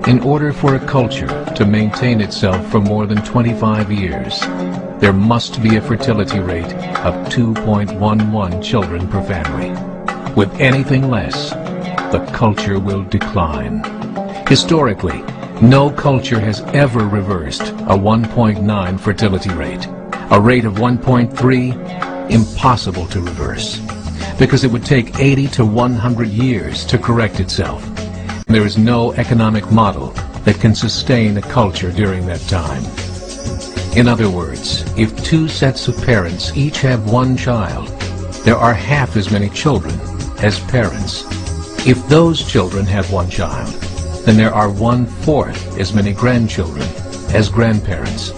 In order for a culture to maintain itself for more than 25 years, there must be a fertility rate of 2.11 children per family. With anything less, the culture will decline. Historically, no culture has ever reversed a 1.9 fertility rate. A rate of 1.3, impossible to reverse, because it would take 80 to 100 years to correct itself. There is no economic model that can sustain a culture during that time. In other words, if two sets of parents each have one child, there are half as many children as parents. If those children have one child, then there are 1/4 as many grandchildren as grandparents.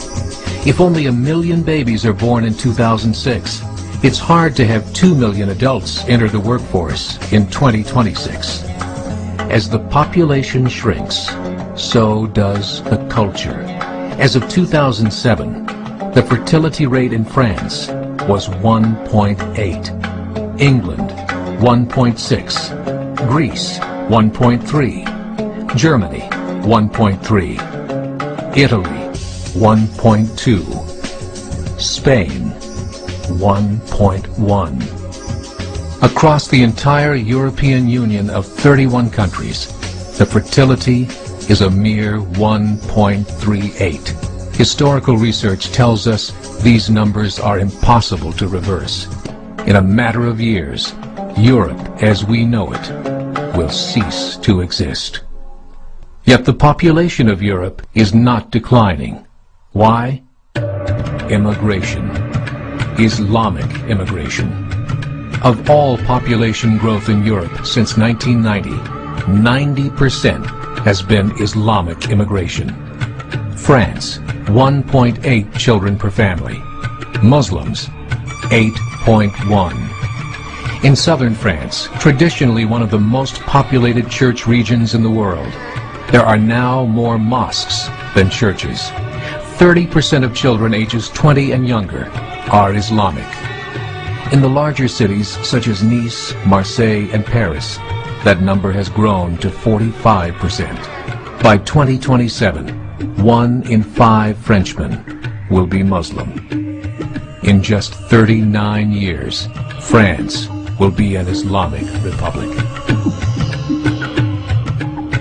If only 1 million babies are born in 2006, it's hard to have 2 million adults enter the workforce in 2026. As the population shrinks, so does the culture. As of 2007, the fertility rate in France was 1.8, England 1.6, Greece 1.3, Germany 1.3, Italy 1.2, Spain 1.1. Across the entire European Union of 31 countries, the fertility is a mere 1.38. Historical research tells us these numbers are impossible to reverse. In a matter of years, Europe as we know it will cease to exist. Yet the population of Europe is not declining. Why? Immigration. Islamic immigration. Of all population growth in Europe since 1990, 90% has been Islamic immigration. France, 1.8 children per family. Muslims, 8.1. In southern France, traditionally one of the most populated church regions in the world, there are now more mosques than churches. 30% of children ages 20 and younger are Islamic. In the larger cities such as Nice, Marseille, and Paris, that number has grown to 45%. By 2027, 1 in 5 Frenchmen will be Muslim. In just 39 years, France will be an Islamic republic.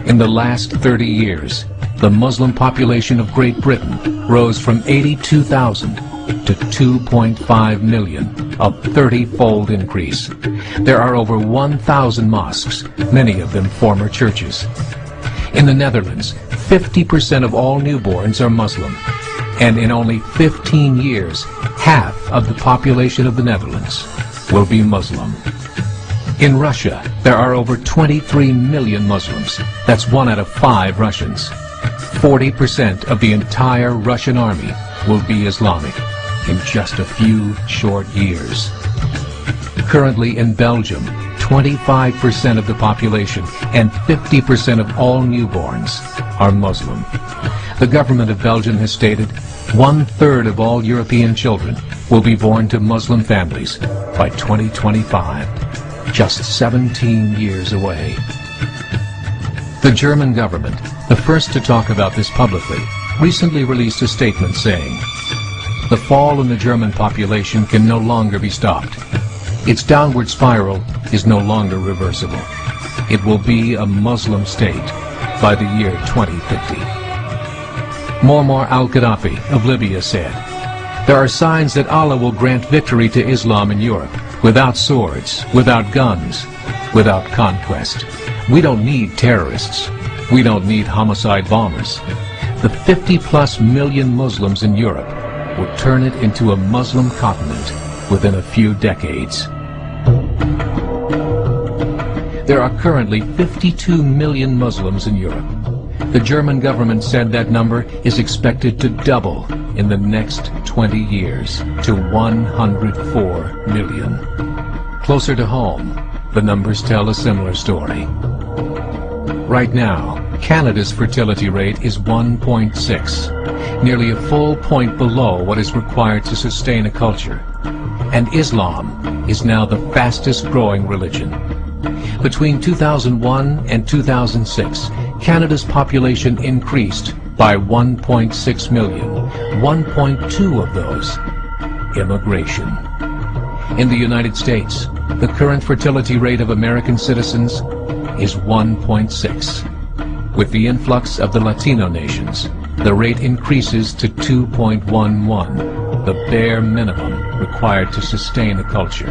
In the last 30 years, the Muslim population of Great Britain rose from 82,000 to 2.5 million, a 30-fold increase. There are over 1,000 mosques, many of them former churches. In the Netherlands, 50% of all newborns are Muslim, and in only 15 years, half of the population of the Netherlands will be Muslim. In Russia, there are over 23 million Muslims. That's 1 out of 5 Russians. 40% of the entire Russian army will be Islamic in just a few short years. Currently in Belgium, 25% of the population and 50% of all newborns are Muslim. The government of Belgium has stated 1/3 of all European children will be born to Muslim families by 2025, just 17 years away. The German government, the first to talk about this publicly, recently released a statement saying, "The fall in the German population can no longer be stopped. Its downward spiral is no longer reversible. It will be a Muslim state by the year 2050. Muammar al-Gaddafi of Libya said, "There are signs that Allah will grant victory to Islam in Europe, without swords, without guns, without conquest. We don't need terrorists. We don't need homicide bombers. The 50+ million Muslims in Europe will turn it into a Muslim continent within a few decades." There are currently 52 million Muslims in Europe. The German government said that number is expected to double in the next 20 years to 104 million. Closer to home, the numbers tell a similar story. Right now, Canada's fertility rate is 1.6, nearly a full point below what is required to sustain a culture. And Islam is now the fastest growing religion. Between 2001 and 2006, Canada's population increased by 1.6 million, 1.2 of those immigration. In the United States, the current fertility rate of American citizens is 1.6. With the influx of the Latino nations, the rate increases to 2.11, the bare minimum required to sustain a culture.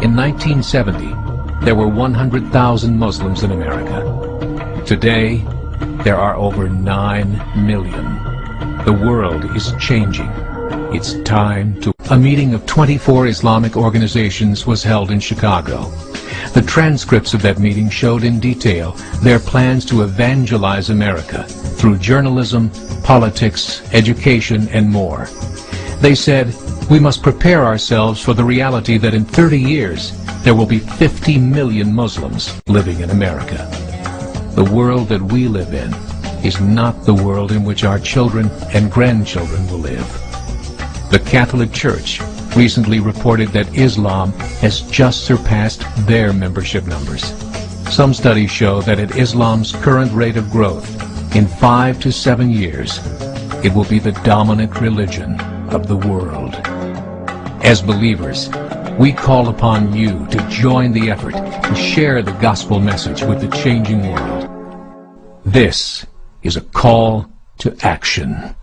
In 1970, there were 100,000 Muslims in America. Today, there are over 9 million. The world is changing. It's time to... A meeting of 24 Islamic organizations was held in Chicago. The transcripts of that meeting showed in detail their plans to evangelize America through journalism, politics, education, and more. They said, we must prepare ourselves for the reality that in 30 years, there will be 50 million Muslims living in America. The world that we live in is not the world in which our children and grandchildren will live. The Catholic Church recently reported that Islam has just surpassed their membership numbers. Some studies show that at Islam's current rate of growth, in 5 to 7 years, it will be the dominant religion of the world. As believers, we call upon you to join the effort to share the gospel message with the changing world. This is a call to action.